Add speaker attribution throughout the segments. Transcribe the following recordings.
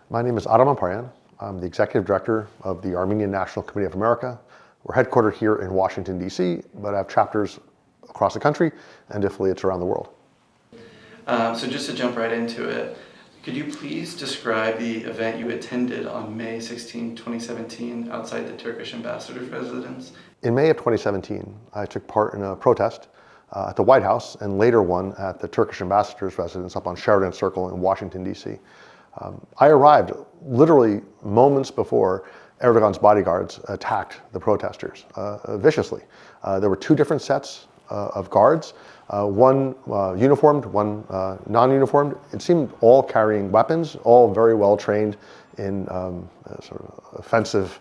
Speaker 1: My name is Aram Hamparian. I'm the Executive Director of the Armenian National Committee of America. We're headquartered here in Washington, D.C., but have chapters across the country and affiliates around the world.
Speaker 2: So just to jump right into it, could you please describe the event you attended on May 16, 2017 outside the Turkish ambassador's residence?
Speaker 1: In May of 2017, I took part in a protest at the White House and later one at the Turkish ambassador's residence up on Sheridan Circle in Washington, D.C. I arrived literally moments before Erdoğan's bodyguards attacked the protesters viciously. There were two different sets of guards, one uniformed, one non-uniformed. It seemed all carrying weapons, all very well trained in sort of offensive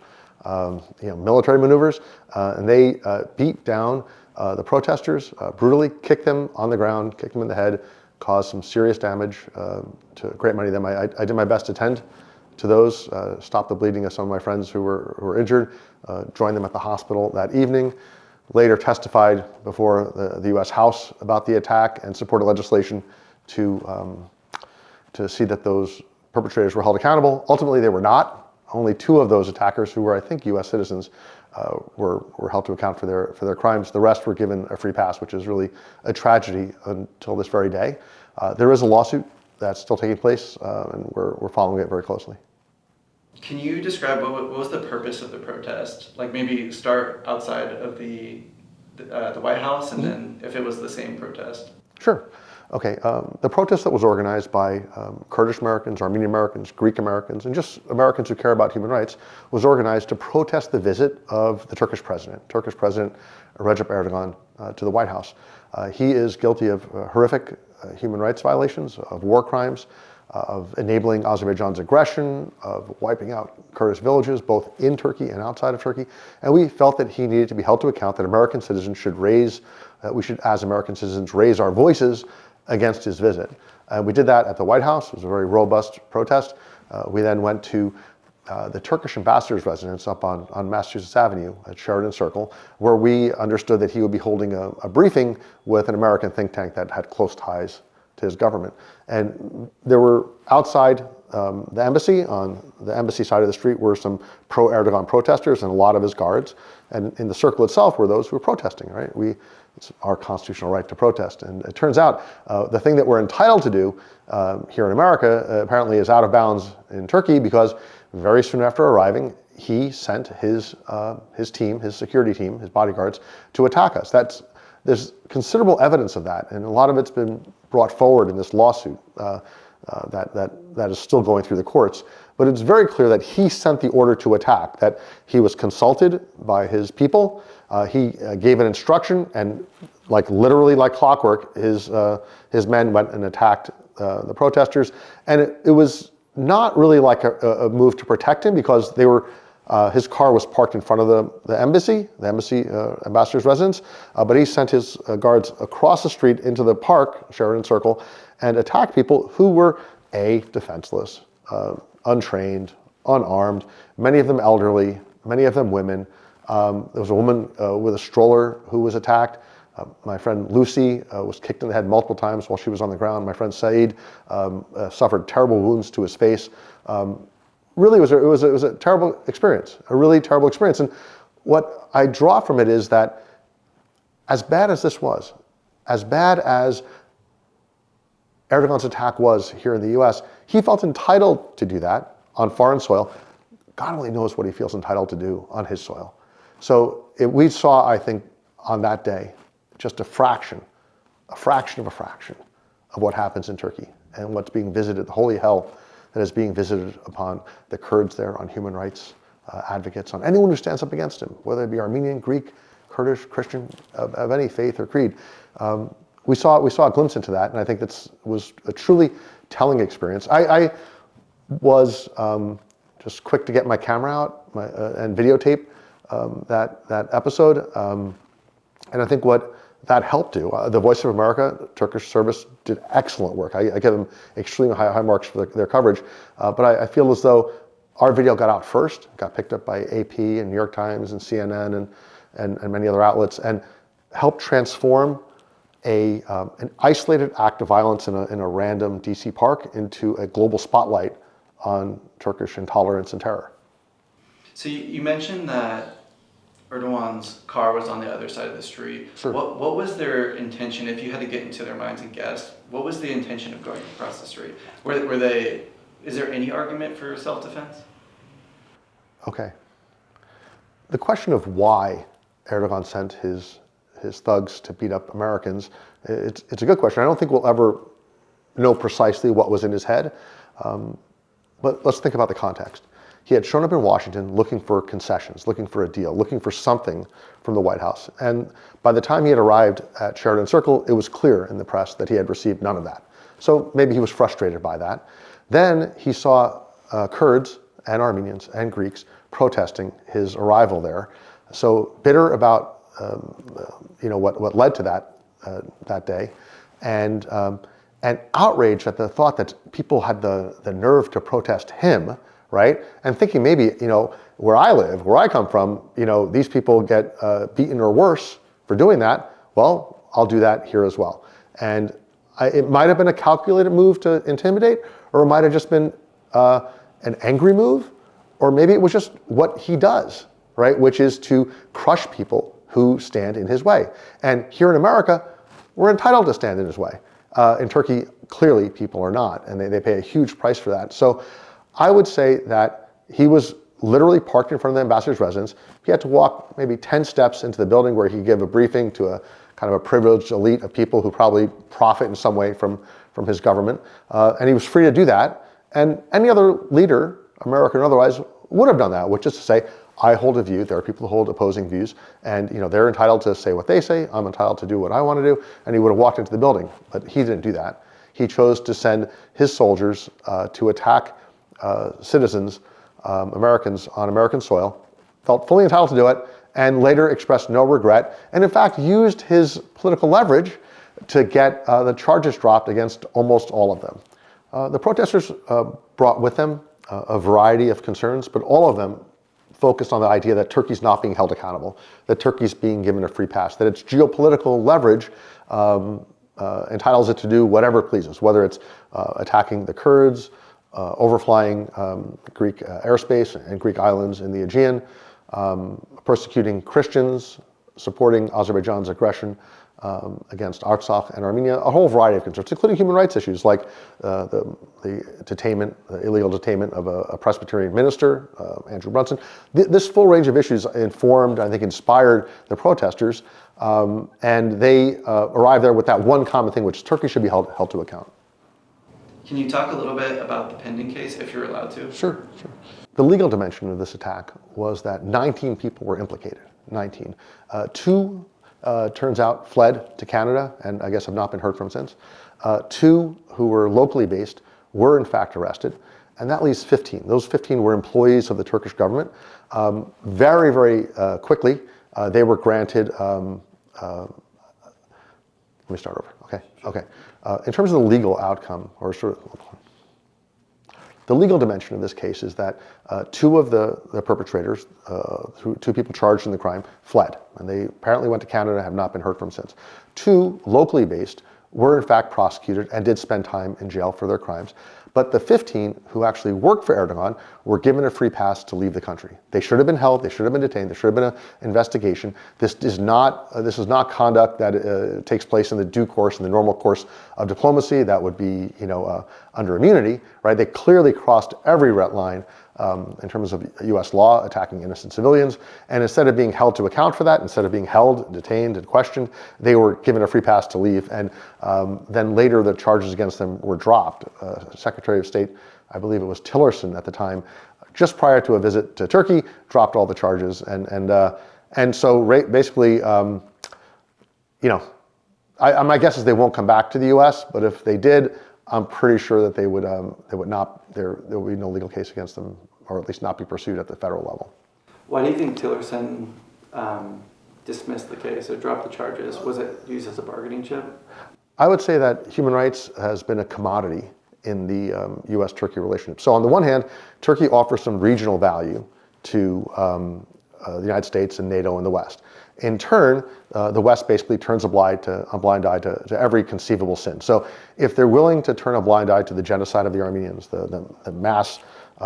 Speaker 1: military maneuvers. And they beat down the protesters, brutally kicked them on the ground, kicked them in the head, caused some serious damage to a great many of them. I did my best to tend to those, stop the bleeding of some of my friends who were injured, joined them at the hospital that evening, later testified before the U.S. House about the attack and supported legislation to see that those perpetrators were held accountable. Ultimately, they were not. Only two of those attackers, who were, I think, U.S. citizens, were held to account for their crimes. The rest were given a free pass, which is really a tragedy until this very day. There is a lawsuit that's still taking place, and we're following it very closely.
Speaker 2: Can you describe what was the purpose of the protest? Like maybe start outside of the White House, and then if it was the same protest.
Speaker 1: Sure. Okay. The protest that was organized by Kurdish Americans, Armenian Americans, Greek Americans, and just Americans who care about human rights was organized to protest the visit of the Turkish President Recep Erdoğan, to the White House. He is guilty of horrific human rights violations, of war crimes, of enabling Azerbaijan's aggression, of wiping out Kurdish villages, both in Turkey and outside of Turkey. And we felt that he needed to be held to account, that American citizens should we should, as American citizens, raise our voices against his visit. We did that at the White House. It was a very robust protest. We then went to the Turkish ambassador's residence up on Massachusetts Avenue at Sheridan Circle, where we understood that he would be holding a briefing with an American think tank that had close ties to his government. And there were outside the embassy, on the embassy side of the street, were some pro-Erdogan protesters and a lot of his guards. And in the circle itself were those who were protesting, right? It's our constitutional right to protest. And it turns out the thing that we're entitled to do here in America apparently is out of bounds in Turkey, because very soon after arriving, he sent his team, his security team, his bodyguards, to attack us. There's considerable evidence of that, and a lot of it's been brought forward in this lawsuit that is still going through the courts. But it's very clear that he sent the order to attack, that he was consulted by his people. He gave an instruction, and literally like clockwork, his men went and attacked the protesters. And it was not really like a move to protect him, because his car was parked in front of the embassy ambassador's residence, but he sent his guards across the street into the park, Sheridan Circle, and attacked people who were defenseless, untrained, unarmed, many of them elderly, many of them women. There was a woman with a stroller who was attacked. My friend Lucy was kicked in the head multiple times while she was on the ground. My friend Saeed suffered terrible wounds to his face. Really, it was a terrible experience, a really terrible experience. And what I draw from it is that, as bad as this was, as bad as Erdogan's attack was here in the U.S., he felt entitled to do that on foreign soil. God only knows what he feels entitled to do on his soil. So we saw, I think, on that day, just a fraction of what happens in Turkey and what's being visited, the holy hell that is being visited upon the Kurds there, on human rights advocates, on anyone who stands up against him, whether it be Armenian, Greek, Kurdish, Christian, of any faith or creed. We saw a glimpse into that, and I think that was a truly telling experience. I was just quick to get my camera out and videotape that episode, and I think what that helped do. The Voice of America, Turkish service, did excellent work. I give them extremely high marks for their coverage, but I feel as though our video got out first, got picked up by AP and New York Times and CNN and many other outlets, and helped transform an isolated act of violence in a random DC park into a global spotlight on Turkish intolerance and terror.
Speaker 2: So you mentioned that Erdogan's car was on the other side of the street.
Speaker 1: Sure.
Speaker 2: What was their intention, if you had to get into their minds and guess, what was the intention of going across the street? Is there any argument for self-defense?
Speaker 1: Okay. The question of why Erdogan sent his thugs to beat up Americans, it's a good question. I don't think we'll ever know precisely what was in his head, but let's think about the context. He had shown up in Washington looking for concessions, looking for a deal, looking for something from the White House. And by the time he had arrived at Sheridan Circle, it was clear in the press that he had received none of that. So maybe he was frustrated by that. Then he saw Kurds and Armenians and Greeks protesting his arrival there. So bitter about what led to that day, and outraged at the thought that people had the nerve to protest him, right? And thinking maybe, where I live, where I come from, these people get beaten or worse for doing that. Well, I'll do that here as well. And it might have been a calculated move to intimidate, or it might have just been an angry move, or maybe it was just what he does, right? Which is to crush people who stand in his way. And here in America, we're entitled to stand in his way. In Turkey, clearly people are not, and they pay a huge price for that. So I would say that he was literally parked in front of the ambassador's residence. He had to walk maybe 10 steps into the building where he could give a briefing to a kind of a privileged elite of people who probably profit in some way from his government. And he was free to do that. And any other leader, American or otherwise, would have done that, which is to say, I hold a view, there are people who hold opposing views, and they're entitled to say what they say, I'm entitled to do what I want to do, and he would have walked into the building. But he didn't do that. He chose to send his soldiers to attack citizens, Americans on American soil, felt fully entitled to do it, and later expressed no regret, and in fact used his political leverage to get the charges dropped against almost all of them. The protesters brought with them a variety of concerns, but all of them focused on the idea that Turkey's not being held accountable, that Turkey's being given a free pass, that its geopolitical leverage entitles it to do whatever it pleases, whether it's attacking the Kurds, overflying Greek airspace and Greek islands in the Aegean, persecuting Christians, supporting Azerbaijan's aggression against Artsakh and Armenia, a whole variety of concerns, including human rights issues like the illegal detainment of a Presbyterian minister, Andrew Brunson. This full range of issues informed, I think, inspired the protesters, and they arrived there with that one common thing, which Turkey should be held to account.
Speaker 2: Can you talk a little bit about the pending case, if you're allowed to?
Speaker 1: Sure. The legal dimension of this attack was that 19 people were implicated, 19. Two turns out fled to Canada and I guess have not been heard from since. Two who were locally based were in fact arrested, and that leaves 15. Those 15 were employees of the Turkish government. Very, very quickly, they were granted, let me start over, okay. In terms of the legal outcome, or sort of, the legal dimension of this case is that two of the perpetrators, two people charged in the crime, fled. And they apparently went to Canada and have not been heard from since. Two locally based were in fact prosecuted and did spend time in jail for their crimes. But the 15 who actually worked for Erdogan were given a free pass to leave the country. They should have been held, they should have been detained, there should have been an investigation. This is not conduct that takes place in the due course, in the normal course of diplomacy. That would be, under immunity, right? They clearly crossed every red line in terms of US law, attacking innocent civilians. And instead of being held to account for that, instead of being held, detained, and questioned, they were given a free pass to leave. And then later the charges against them were dropped. Secretary of State, I believe it was Tillerson at the time, just prior to a visit to Turkey, dropped all the charges. And so basically, my guess is they won't come back to the US, but if they did, I'm pretty sure that there would be no legal case against them, or at least not be pursued at the federal level.
Speaker 2: Why do you think Tillerson dismissed the case or dropped the charges? Was it used as a bargaining chip?
Speaker 1: I would say that human rights has been a commodity in the US-Turkey relationship. So on the one hand, Turkey offers some regional value to the United States and NATO and the West. In turn, the West basically turns a blind eye to every conceivable sin. So if they're willing to turn a blind eye to the genocide of the Armenians, the mass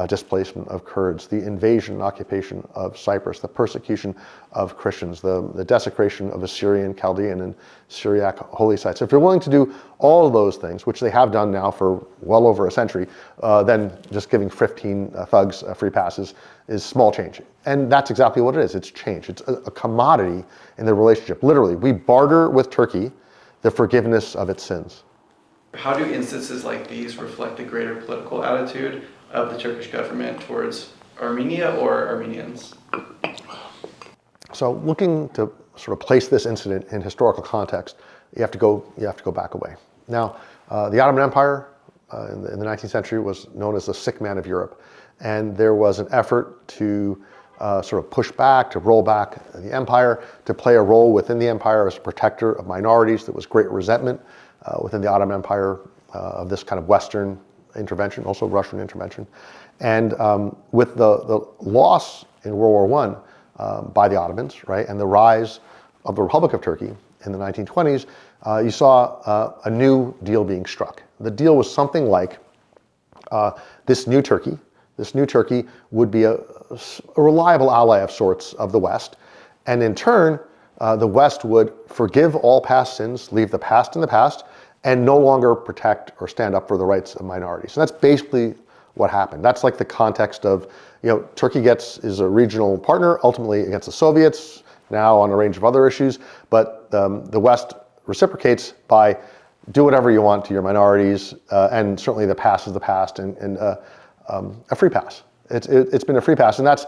Speaker 1: displacement of Kurds, the invasion and occupation of Cyprus, the persecution of Christians, the desecration of Assyrian, Chaldean, and Syriac holy sites. If they're willing to do all of those things, which they have done now for well over a century, then just giving 15 thugs free passes is small change. And that's exactly what it is. It's change. It's a commodity in the relationship. Literally, we barter with Turkey the forgiveness of its sins.
Speaker 2: How do instances like these reflect the greater political attitude of the Turkish government towards Armenia or Armenians?
Speaker 1: So looking to sort of place this incident in historical context, you have to go back a way. Now, the Ottoman Empire in the 19th century was known as the sick man of Europe. And there was an effort to sort of push back, to roll back the empire, to play a role within the empire as a protector of minorities. There was great resentment within the Ottoman Empire of this kind of Western intervention, also Russian intervention. And with the loss in World War I by the Ottomans, right, and the rise of the Republic of Turkey in the 1920s, you saw a new deal being struck. The deal was something like this new Turkey would be a reliable ally of sorts of the West. And in turn, the West would forgive all past sins, leave the past in the past, and no longer protect or stand up for the rights of minorities. So that's basically what happened. That's like the context of, Turkey is a regional partner, ultimately against the Soviets, now on a range of other issues, but the West reciprocates by do whatever you want to your minorities, and certainly the past is the past, and a free pass. It's been a free pass, and that's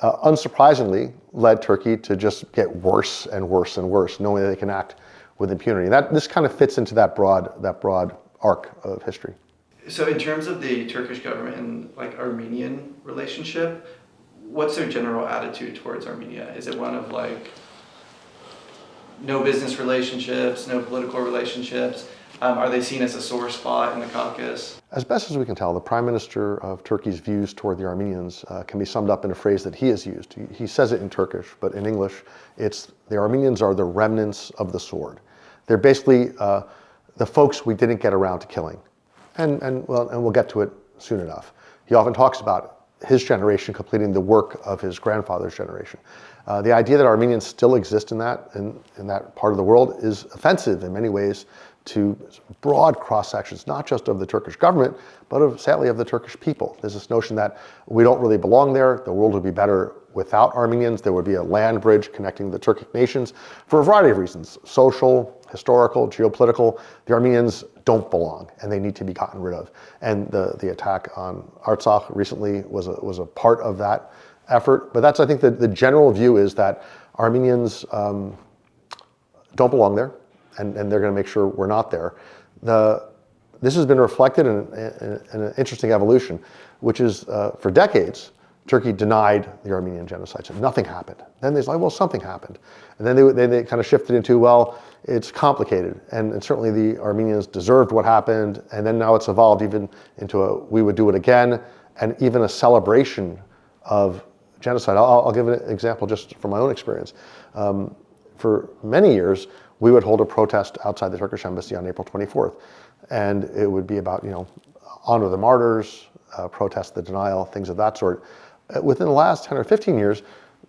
Speaker 1: unsurprisingly led Turkey to just get worse and worse and worse, knowing that they can act with impunity. This kind of fits into that broad arc of history.
Speaker 2: So in terms of the Turkish government and like Armenian relationship, what's their general attitude towards Armenia? Is it one of like no business relationships, no political relationships? Are they seen as a sore spot in the Caucasus?
Speaker 1: As best as we can tell, the Prime Minister of Turkey's views toward the Armenians can be summed up in a phrase that he has used. He says it in Turkish, but in English, it's the Armenians are the remnants of the sword. They're basically the folks we didn't get around to killing. And we'll get to it soon enough. He often talks about his generation completing the work of his grandfather's generation. The idea that Armenians still exist in that part of the world is offensive in many ways to broad cross-sections, not just of the Turkish government, but sadly of the Turkish people. There's this notion that we don't really belong there, the world would be better without Armenians, there would be a land bridge connecting the Turkic nations for a variety of reasons, social, historical, geopolitical. The Armenians don't belong, and they need to be gotten rid of. And the attack on Artsakh recently was a part of that effort. But that's, I think, the general view is that Armenians don't belong there, and they're going to make sure we're not there. This has been reflected in an interesting evolution, which is for decades, Turkey denied the Armenian genocide. So nothing happened. Then they're like, well, something happened. And then they kind of shifted into, well, it's complicated. And certainly the Armenians deserved what happened. And then now it's evolved even into we would do it again, and even a celebration of genocide. I'll give an example just from my own experience. For many years, we would hold a protest outside the Turkish embassy on April 24th. And it would be about, honor the martyrs, protest the denial, things of that sort. Within the last 10 or 15 years,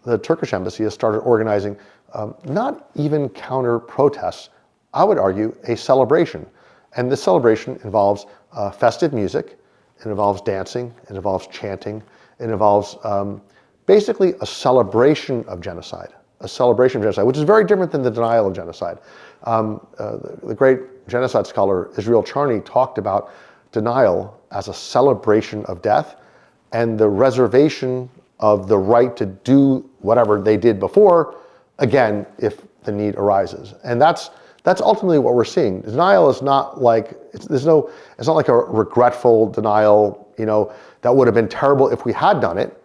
Speaker 1: the Turkish embassy has started organizing not even counter protests, I would argue a celebration. And this celebration involves festive music, it involves dancing, it involves chanting, it involves basically a celebration of genocide. A celebration of genocide, which is very different than the denial of genocide. The great genocide scholar Israel Charney talked about denial as a celebration of death and the reservation of the right to do whatever they did before, again, if the need arises. And that's ultimately what we're seeing. Denial is not like, it's not like a regretful denial, that would have been terrible if we had done it.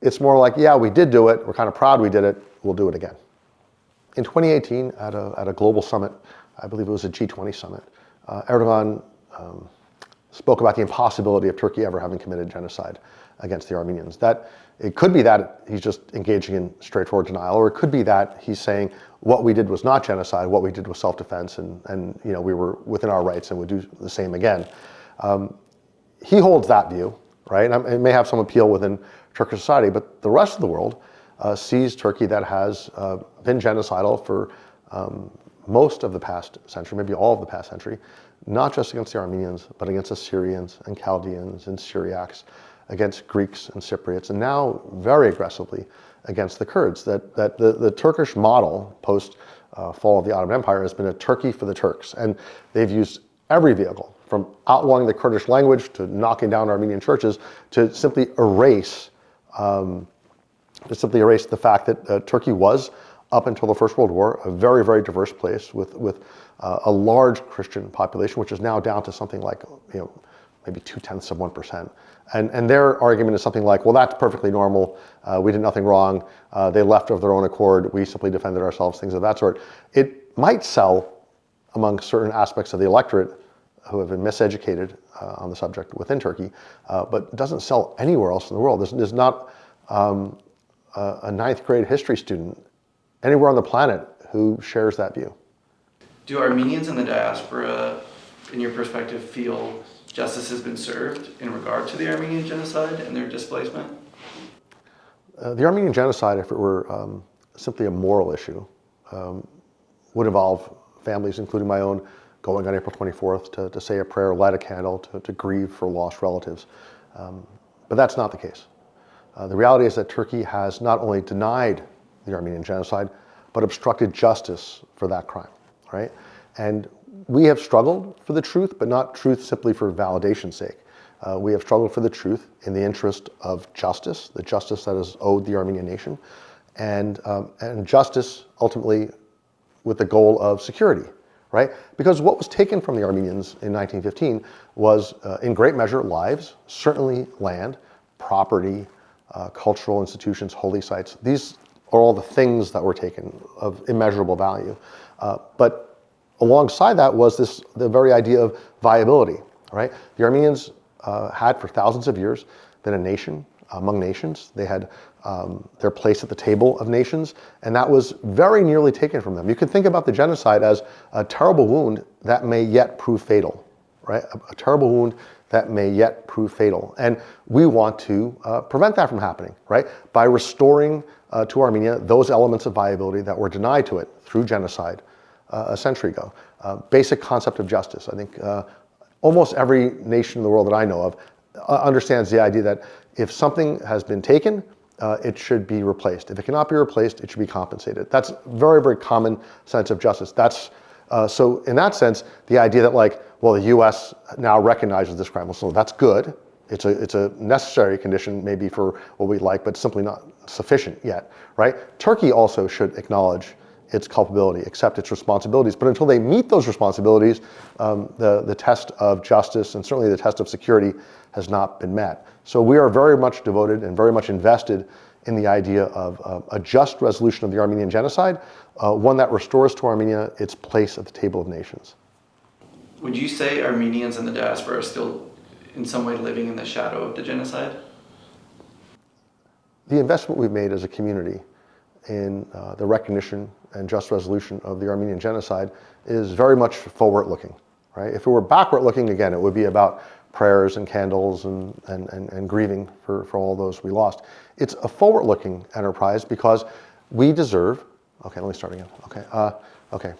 Speaker 1: It's more like, yeah, we did do it, we're kind of proud we did it, we'll do it again. In 2018, at a global summit, I believe it was a G20 summit, Erdoğan spoke about the impossibility of Turkey ever having committed genocide. against the Armenians. That it could be that he's just engaging in straightforward denial, or it could be that he's saying what we did was not genocide, what we did was self-defense, and we were within our rights and would do the same again. He holds that view, right? And it may have some appeal within Turkish society, but the rest of the world sees Turkey that has been genocidal for most of the past century, maybe all of the past century, not just against the Armenians, but against Assyrians and Chaldeans and Syriacs, against Greeks and Cypriots, and now very aggressively against the Kurds. That the Turkish model post fall of the Ottoman Empire has been a Turkey for the Turks, and they've used every vehicle from outlawing the Kurdish language to knocking down Armenian churches to simply erase the fact that Turkey was, up until the First World War, a very, very diverse place with a large Christian population, which is now down to something like maybe 0.2%. And their argument is something like, well, that's perfectly normal. We did nothing wrong. They left of their own accord. We simply defended ourselves, things of that sort. It might sell among certain aspects of the electorate who have been miseducated on the subject within Turkey, but doesn't sell anywhere else in the world. There's not a ninth grade history student anywhere on the planet who shares that view.
Speaker 2: Do Armenians in the diaspora, in your perspective, feel justice has been served in regard to the Armenian genocide and their displacement?
Speaker 1: The Armenian genocide, if it were simply a moral issue, would involve families, including my own, going on April 24th to say a prayer, light a candle, to grieve for lost relatives. But that's not the case. The reality is that Turkey has not only denied the Armenian genocide, but obstructed justice for that crime, right? And we have struggled for the truth, but not truth simply for validation's sake. We have struggled for the truth in the interest of justice, the justice that is owed the Armenian nation, and justice ultimately with the goal of security, right? Because what was taken from the Armenians in 1915 was in great measure lives, certainly land, property, cultural institutions, holy sites. These are all the things that were taken of immeasurable value. But alongside that was the very idea of viability, right? The Armenians had for thousands of years been a nation among nations. They had their place at the table of nations, and that was very nearly taken from them. You can think about the genocide as a terrible wound that may yet prove fatal, right? A terrible wound that may yet prove fatal. And we want to prevent that from happening, right? By restoring to Armenia those elements of viability that were denied to it through genocide a century ago. Basic concept of justice. I think almost every nation in the world that I know of understands the idea that if something has been taken, it should be replaced. If it cannot be replaced, it should be compensated. That's very, very common sense of justice. That's so in that sense, the idea that well, the U.S. now recognizes this crime. Well, so that's good. It's a necessary condition maybe for what we like, but simply not sufficient yet, right? Turkey also should acknowledge its culpability, accept its responsibilities. But until they meet those responsibilities, the test of justice and certainly the test of security has not been met. So we are very much devoted and very much invested in the idea of a just resolution of the Armenian genocide, one that restores to Armenia its place at the table of nations.
Speaker 2: Would you say Armenians in the diaspora are still in some way living in the shadow of the genocide?
Speaker 1: The investment we've made as a community in the recognition and just resolution of the Armenian genocide is very much forward-looking, right? If it were backward-looking, again, it would be about prayers and candles and grieving for all those we lost. It's a forward-looking enterprise because we deserve, okay, let me start again, okay.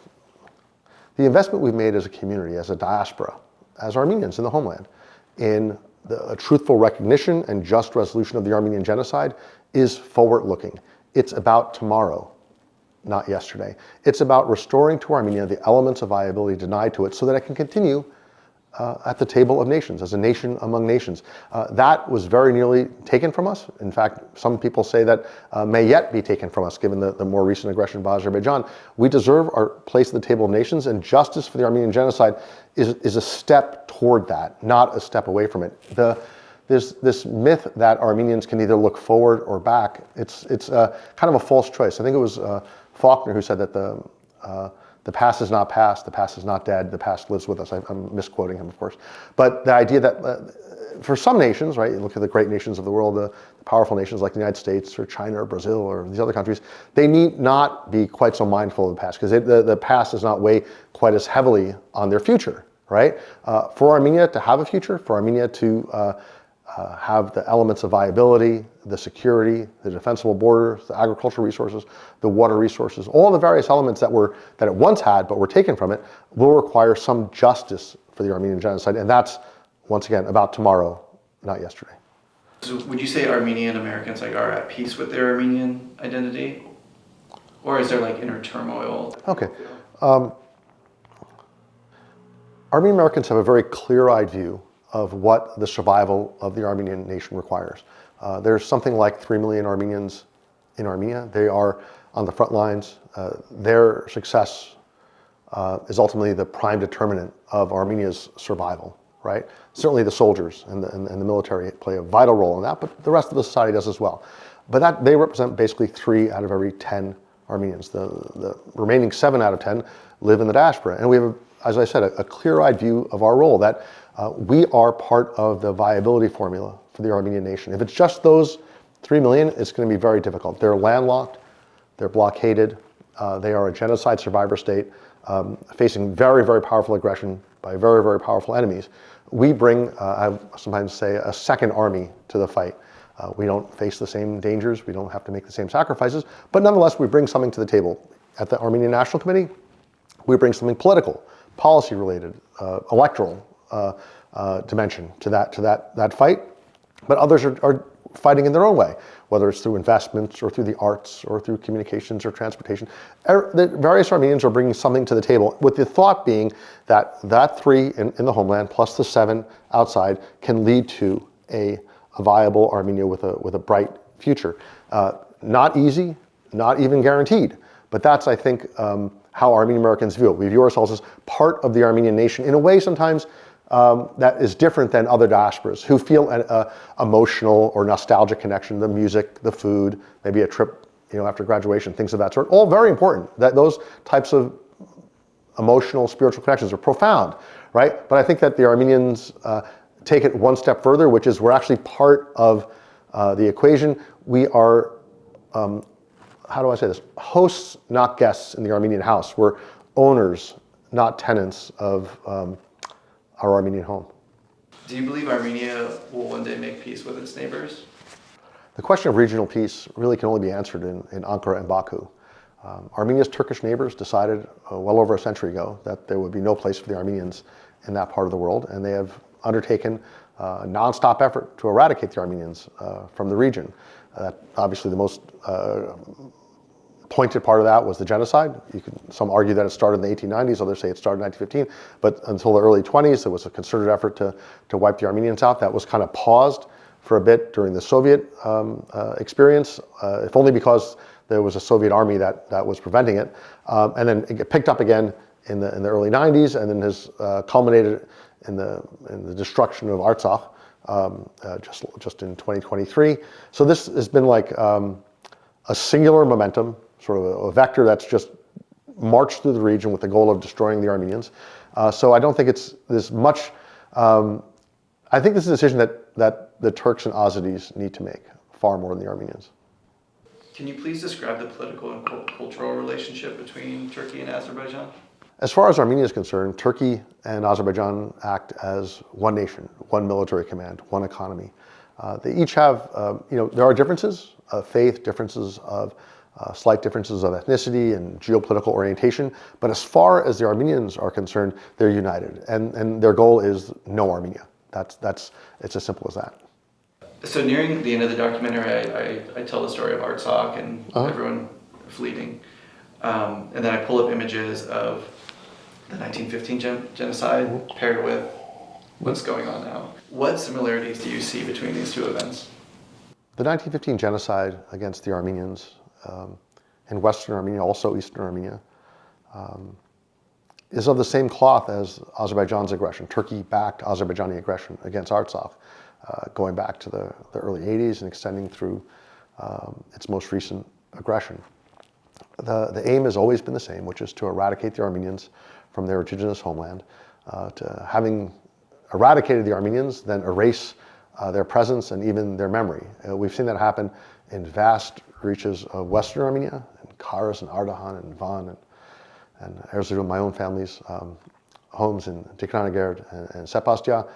Speaker 1: The investment we've made as a community, as a diaspora, as Armenians in the homeland, in a truthful recognition and just resolution of the Armenian genocide is forward-looking. It's about tomorrow, not yesterday. It's about restoring to Armenia the elements of viability denied to it so that it can continue at the table of nations, as a nation among nations. That was very nearly taken from us. In fact, some people say that may yet be taken from us, given the more recent aggression by Azerbaijan. We deserve our place at the table of nations, and justice for the Armenian genocide is a step toward that, not a step away from it. There's this myth that Armenians can either look forward or back. It's kind of a false choice. I think it was Faulkner who said that the past is not past, the past is not dead, the past lives with us. I'm misquoting him, of course. But the idea that for some nations, right, you look at the great nations of the world, the powerful nations like the United States or China or Brazil or these other countries, they need not be quite so mindful of the past because the past does not weigh quite as heavily on their future, right? For Armenia to have a future, for Armenia to have the elements of viability, the security, the defensible borders, the agricultural resources, the water resources, all the various elements that it once had but were taken from it, will require some justice for the Armenian genocide, and that's, once again, about tomorrow, not yesterday.
Speaker 2: So would you say Armenian Americans like are at peace with their Armenian identity, or is there like inner turmoil?
Speaker 1: Okay. Armenian Americans have a very clear-eyed view of what the survival of the Armenian nation requires. There's something like 3 million Armenians in Armenia. They are on the front lines. Their success is ultimately the prime determinant of Armenia's survival, right? Certainly the soldiers and the military play a vital role in that, but the rest of the society does as well. But they represent basically 3 out of every 10 Armenians. The remaining 7 out of 10 live in the diaspora. And we have, as I said, a clear-eyed view of our role, that we are part of the viability formula for the Armenian nation. If it's just those 3 million, it's going to be very difficult. They're landlocked, they're blockaded, they are a genocide survivor state, facing very, very powerful aggression by very, very powerful enemies. We bring, I sometimes say, a second army to the fight. We don't face the same dangers, we don't have to make the same sacrifices, but nonetheless, we bring something to the table. At the Armenian National Committee, we bring something political, policy-related, electoral dimension to that fight. But others are fighting in their own way, whether it's through investments or through the arts or through communications or transportation. The various Armenians are bringing something to the table, with the thought being that 3 in the homeland plus the 7 outside can lead to a viable Armenia with a bright future. Not easy, not even guaranteed, but that's, I think, how Armenian Americans view it. We view ourselves as part of the Armenian nation in a way sometimes that is different than other diasporas who feel an emotional or nostalgic connection, the music, the food, maybe a trip, after graduation, things of that sort. All very important. That those types of emotional, spiritual connections are profound, right? But I think that the Armenians take it one step further, which is we're actually part of the equation. We are, how do I say this? Hosts, not guests in the Armenian house. We're owners, not tenants of our Armenian home.
Speaker 2: Do you believe Armenia will one day make peace with its neighbors?
Speaker 1: The question of regional peace really can only be answered in Ankara and Baku. Armenia's Turkish neighbors decided well over a century ago that there would be no place for the Armenians in that part of the world, and they have undertaken a non-stop effort to eradicate the Armenians from the region. Obviously the most pointed part of that was the genocide. Some argue that it started in the 1890s, others say it started in 1915, but until the early 20s, there was a concerted effort to wipe the Armenians out. That was kind of paused for a bit during the Soviet experience, if only because there was a Soviet army that was preventing it. And then it picked up again in the early 90s, and then has culminated in the destruction of Artsakh just in 2023. So this has been like a singular momentum, sort of a vector that's just marched through the region with the goal of destroying the Armenians. So I don't think there's much. I think this is a decision that the Turks and Azeris need to make far more than the Armenians.
Speaker 2: Can you please describe the political and cultural relationship between Turkey and Azerbaijan?
Speaker 1: As far as Armenia is concerned, Turkey and Azerbaijan act as one nation, one military command, one economy. They each have, there are differences of faith, differences of slight differences of ethnicity and geopolitical orientation, but as far as the Armenians are concerned, they're united, and their goal is no Armenia. It's as simple as that.
Speaker 2: So nearing the end of the documentary, I tell the story of Artsakh and everyone fleeing, and then I pull up images of the 1915 genocide paired with what's going on now. What similarities do you see between these two events?
Speaker 1: The 1915 genocide against the Armenians in Western Armenia, also Eastern Armenia, is of the same cloth as Azerbaijan's aggression, Turkey-backed Azerbaijani aggression against Artsakh, going back to the early 80s and extending through its most recent aggression. The aim has always been the same, which is to eradicate the Armenians from their indigenous homeland, to having eradicated the Armenians then erase their presence and even their memory. We've seen that happen in vast reaches of Western Armenia, in Kars and Ardahan and Van and Erzurum, my own family's homes in Tikranagerd and Sepastya.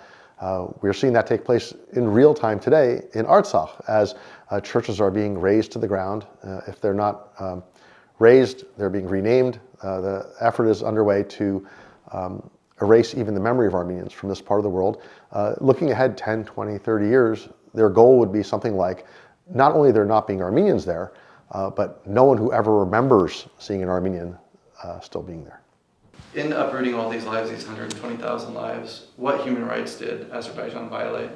Speaker 1: We're seeing that take place in real time today in Artsakh as churches are being razed to the ground. If they're not razed, they're being renamed. The effort is underway to erase even the memory of Armenians from this part of the world. Looking ahead 10, 20, 30 years, their goal would be something like not only there not being Armenians there, but no one who ever remembers seeing an Armenian still being there.
Speaker 2: In uprooting all these lives, these 120,000 lives, what human rights did Azerbaijan violate?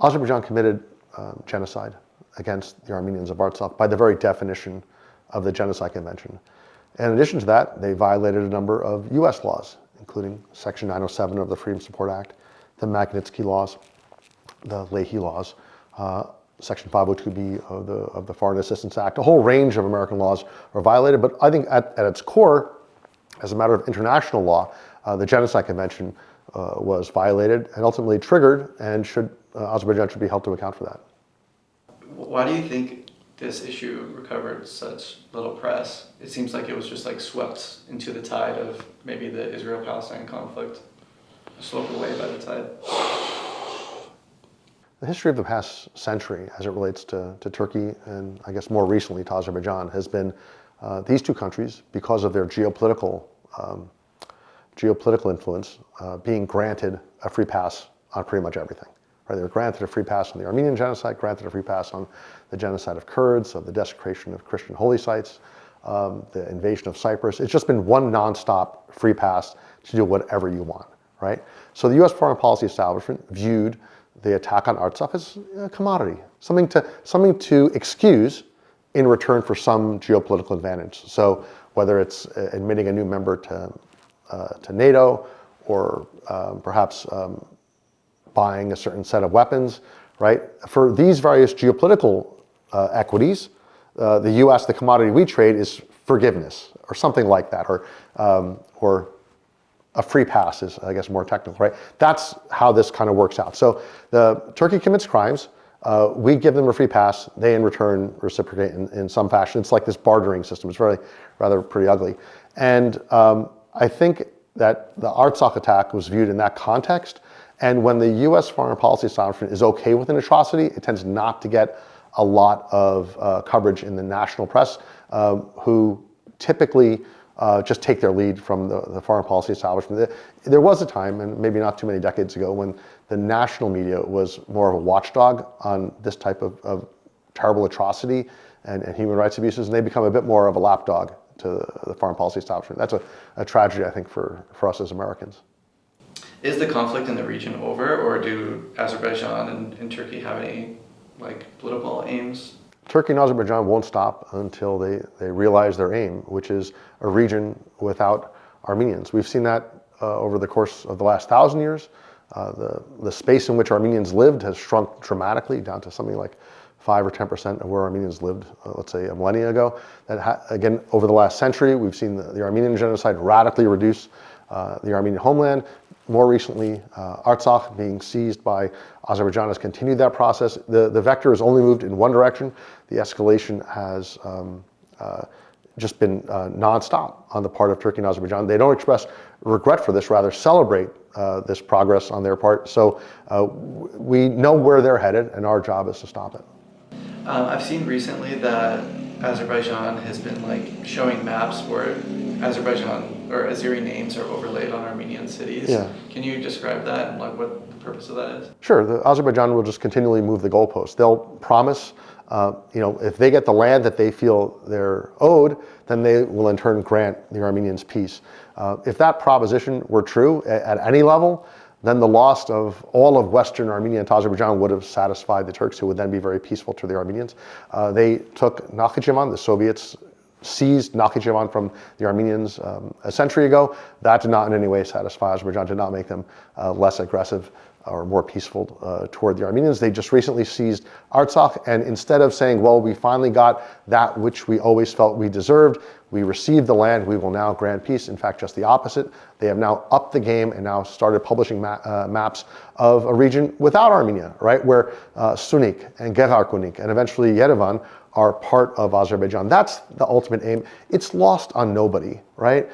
Speaker 1: Azerbaijan committed genocide against the Armenians of Artsakh by the very definition of the Genocide Convention. In addition to that, they violated a number of U.S. laws, including Section 907 of the Freedom Support Act, the Magnitsky laws, the Leahy laws, Section 502B of the Foreign Assistance Act. A whole range of American laws are violated, but I think at its core, as a matter of international law, the Genocide Convention was violated and ultimately triggered, and Azerbaijan should be held to account for that.
Speaker 2: Why do you think this issue recovered such little press? It seems like it was just like swept into the tide of maybe the Israel-Palestine conflict, swept away by the tide.
Speaker 1: The history of the past century, as it relates to Turkey and I guess more recently to Azerbaijan, has been these two countries, because of their geopolitical influence, being granted a free pass on pretty much everything. Right? They were granted a free pass on the Armenian genocide, granted a free pass on the genocide of Kurds, of the desecration of Christian holy sites, the invasion of Cyprus. It's just been one nonstop free pass to do whatever you want. Right? So the U.S. foreign policy establishment viewed the attack on Artsakh as a commodity, something to excuse in return for some geopolitical advantage. So whether it's admitting a new member to NATO or perhaps buying a certain set of weapons, right? For these various geopolitical equities, the U.S., the commodity we trade is forgiveness or something like that, or a free pass is, I guess, more technical, right? That's how this kind of works out. So Turkey commits crimes. We give them a free pass. They, in return, reciprocate in some fashion. It's like this bartering system. It's rather pretty ugly. And I think that the Artsakh attack was viewed in that context. And when the U.S. foreign policy establishment is okay with an atrocity, it tends not to get a lot of coverage in the national press, who typically just take their lead from the foreign policy establishment. There was a time, and maybe not too many decades ago, when the national media was more of a watchdog on this type of terrible atrocity and human rights abuses, and they become a bit more of a lapdog to the foreign policy establishment. That's a tragedy, I think, for us as Americans.
Speaker 2: Is the conflict in the region over, or do Azerbaijan and Turkey have any political aims?
Speaker 1: Turkey and Azerbaijan won't stop until they realize their aim, which is a region without Armenians. We've seen that over the course of the last 1,000 years. The space in which Armenians lived has shrunk dramatically, down to something like 5 or 10% of where Armenians lived, let's say, a millennia ago. Again, over the last century, we've seen the Armenian genocide radically reduce the Armenian homeland. More recently, Artsakh being seized by Azerbaijan has continued that process. The vector has only moved in one direction. The escalation has just been nonstop on the part of Turkey and Azerbaijan. They don't express regret for this, rather celebrate this progress on their part. So we know where they're headed, and our job is to stop it.
Speaker 2: I've seen recently that Azerbaijan has been showing maps where Azerbaijan or Azeri names are overlaid on Armenian cities.
Speaker 1: Yeah.
Speaker 2: Can you describe that and what the purpose of that is?
Speaker 1: Sure. Azerbaijan will just continually move the goalposts. They'll promise, if they get the land that they feel they're owed, then they will in turn grant the Armenians peace. If that proposition were true at any level, then the loss of all of Western Armenia to Azerbaijan would have satisfied the Turks, who would then be very peaceful to the Armenians. They took Nakhchivan, the Soviets seized Nakhchivan from the Armenians a century ago. That did not in any way satisfy Azerbaijan, did not make them less aggressive or more peaceful toward the Armenians. They just recently seized Artsakh, and instead of saying, well, we finally got that which we always felt we deserved, we received the land, we will now grant peace. In fact, just the opposite. They have now upped the game and now started publishing maps of a region without Armenia, right, where Sunik and Gegharkunik and eventually Yerevan are part of Azerbaijan. That's the ultimate aim. It's lost on nobody, right?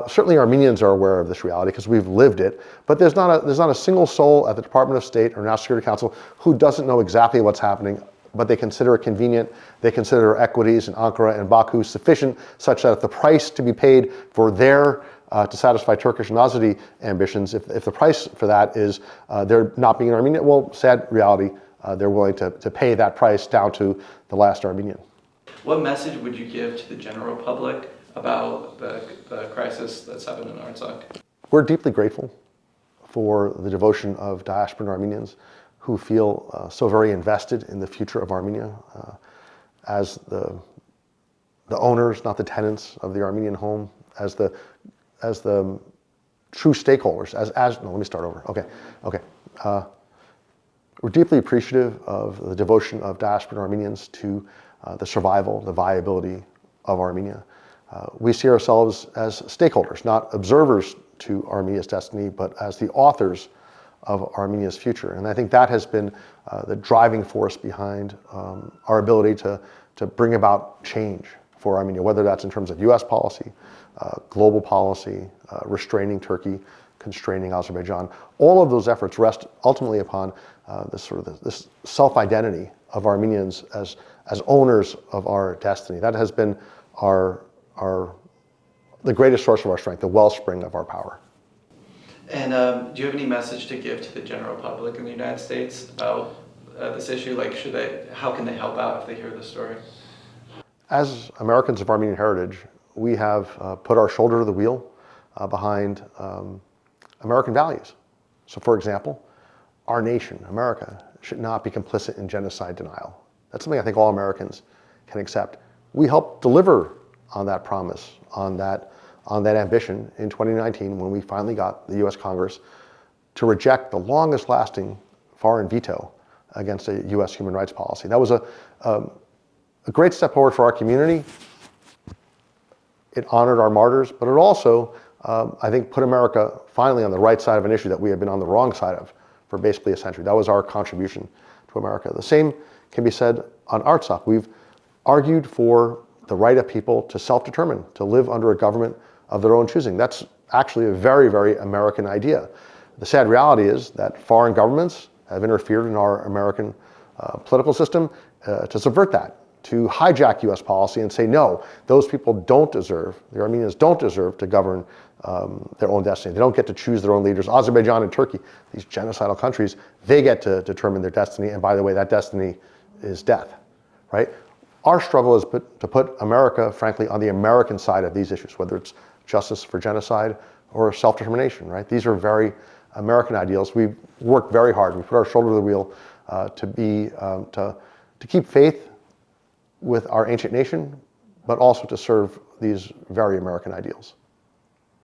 Speaker 1: Certainly Armenians are aware of this reality because we've lived it, but there's not a single soul at the Department of State or National Security Council who doesn't know exactly what's happening, but they consider it convenient. They consider equities in Ankara and Baku sufficient such that if the price to be paid for their to satisfy Turkish and Azeri ambitions, if the price for that is there not being an Armenian, well, sad reality, they're willing to pay that price down to the last Armenian.
Speaker 2: What message would you give to the general public about the crisis that's happened in Artsakh?
Speaker 1: We're deeply grateful for the devotion of diasporan Armenians who feel so very invested in the future of Armenia as the owners, not the tenants of the Armenian home, as the true stakeholders. No, let me start over. Okay. We're deeply appreciative of the devotion of diasporan Armenians to the survival, the viability of Armenia. We see ourselves as stakeholders, not observers to Armenia's destiny, but as the authors of Armenia's future. And I think that has been the driving force behind our ability to bring about change for Armenia, whether that's in terms of US policy, global policy, restraining Turkey, constraining Azerbaijan. All of those efforts rest ultimately upon this self-identity of Armenians as owners of our destiny. That has been the greatest source of our strength, the wellspring of our power.
Speaker 2: And do you have any message to give to the general public in the United States about this issue? Like, how can they help out if they hear this story?
Speaker 1: As Americans of Armenian heritage, we have put our shoulder to the wheel behind American values. So, for example, our nation, America, should not be complicit in genocide denial. That's something I think all Americans can accept. We helped deliver on that promise, on that ambition in 2019 when we finally got the US Congress to reject the longest lasting foreign veto against a US human rights policy. That was a great step forward for our community. It honored our martyrs, but it also, I think, put America finally on the right side of an issue that we have been on the wrong side of for basically a century. That was our contribution to America. The same can be said on Artsakh. We've argued for the right of people to self-determine, to live under a government of their own choosing. That's actually a very, very American idea. The sad reality is that foreign governments have interfered in our American political system to subvert that, to hijack US policy and say, no, those people don't deserve, the Armenians don't deserve to govern their own destiny. They don't get to choose their own leaders. Azerbaijan and Turkey, these genocidal countries, they get to determine their destiny. And by the way, that destiny is death, right? Our struggle is to put America, frankly, on the American side of these issues, whether it's justice for genocide or self-determination, right? These are very American ideals. We've worked very hard. We put our shoulder to the wheel to keep faith with our ancient nation, but also to serve these very American ideals.